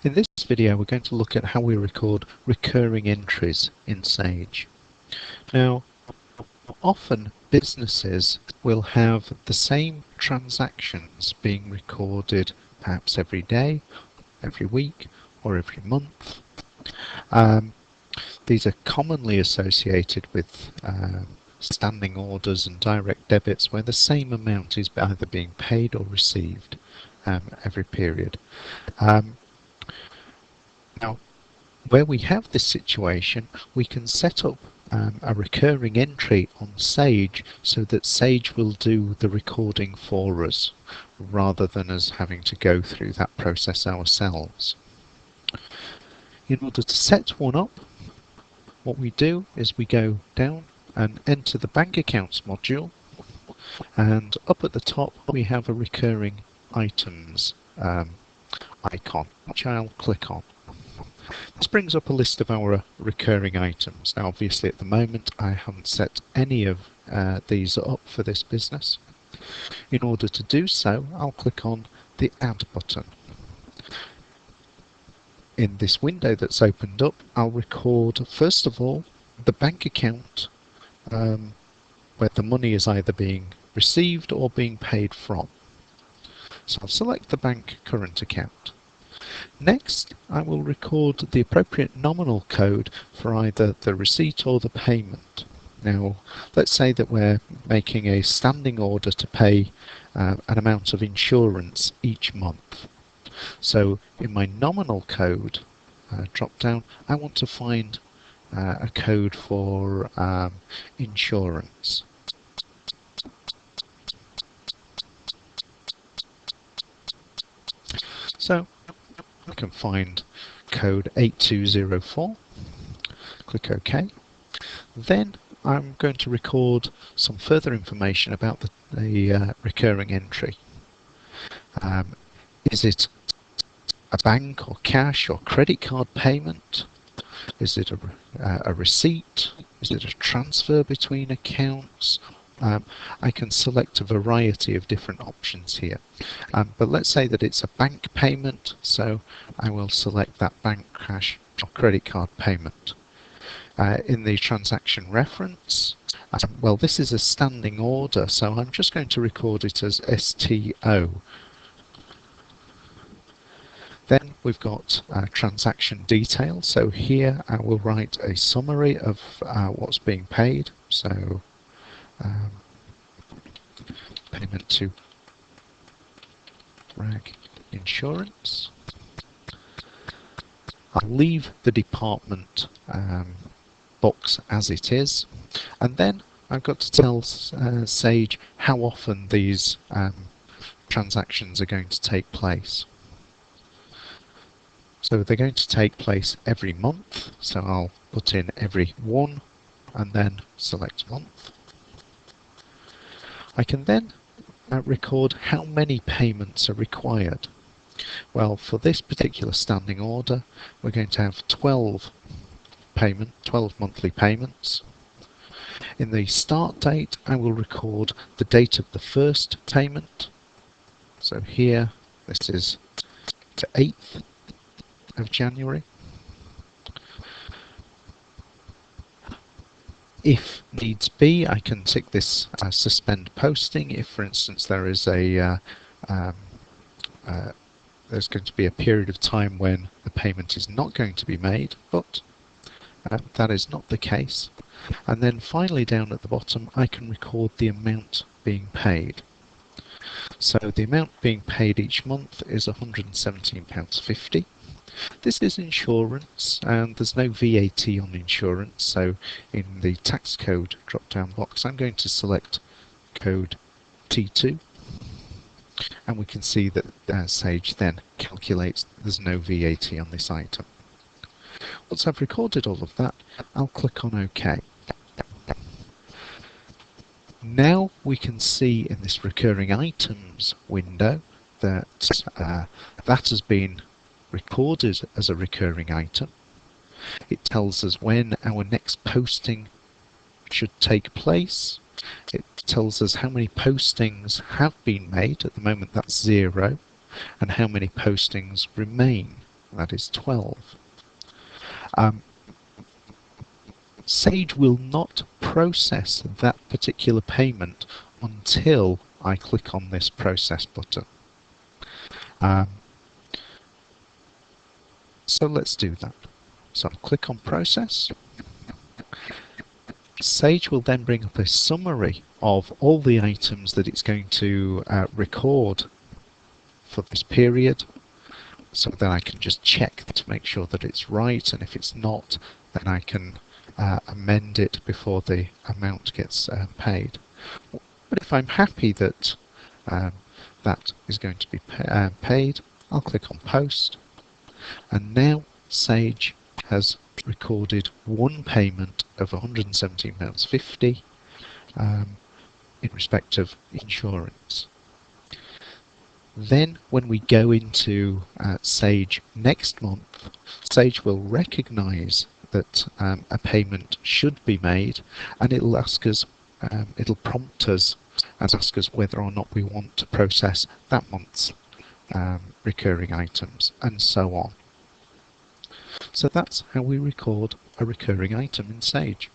In this video we're going to look at how we record recurring entries in Sage. Now, often businesses will have the same transactions being recorded perhaps every day, every week or every month. These are commonly associated with standing orders and direct debits where the same amount is either being paid or received every period. Now, where we have this situation, we can set up a recurring entry on Sage so that Sage will do the recording for us rather than us having to go through that process ourselves. In order to set one up, what we do is we go down and enter the bank accounts module, and up at the top we have a recurring items icon, which I'll click on. This brings up a list of our recurring items. Now obviously at the moment I haven't set any of these up for this business. In order to do so, I'll click on the Add button. In this window that's opened up, I'll record first of all the bank account where the money is either being received or being paid from. So I'll select the bank current account. Next, I will record the appropriate nominal code for either the receipt or the payment. Now, let's say that we're making a standing order to pay an amount of insurance each month. So in my nominal code drop down, I want to find a code for insurance. So I can find code 8204, click OK. Then I'm going to record some further information about the recurring entry. Is it a bank or cash or credit card payment? Is it a receipt? Is it a transfer between accounts? I can select a variety of different options here, but let's say that it's a bank payment, so I will select that bank, cash or credit card payment. In the transaction reference, well, this is a standing order, so I'm just going to record it as STO. Then we've got transaction details, so here I will write a summary of what's being paid. So payment to RAG Insurance. I'll leave the department box as it is, and then I've got to tell Sage how often these transactions are going to take place. So they're going to take place every month, so I'll put in every one and then select month. I can then record how many payments are required. Well, for this particular standing order, we're going to have 12 monthly payments. In the start date, I will record the date of the first payment. So here, this is the 8th of January. If needs be, I can tick this suspend posting if, for instance, there is a there's going to be a period of time when the payment is not going to be made, but that is not the case. And then finally down at the bottom, I can record the amount being paid. So the amount being paid each month is £117.50. This is insurance, and there's no VAT on insurance, so in the tax code drop-down box I'm going to select code T2, and we can see that Sage then calculates there's no VAT on this item. Once I've recorded all of that, I'll click on OK. Now we can see in this recurring items window that that has been recorded as a recurring item. It tells us when our next posting should take place. It tells us how many postings have been made. At the moment that's 0, and how many postings remain that is 12. Um, Sage will not process that particular payment until I click on this process button. So let's do that. So I'll click on process. Sage will then bring up a summary of all the items that it's going to record for this period, so then I can just check to make sure that it's right, and if it's not, then I can amend it before the amount gets paid. But if I'm happy that that is going to be paid, I'll click on post, and now Sage has recorded one payment of £117.50 in respect of insurance. Then when we go into Sage next month, Sage will recognise that a payment should be made, and it'll ask us, it'll prompt us and ask us whether or not we want to process that month's recurring items, and so on. So that's how we record a recurring item in Sage.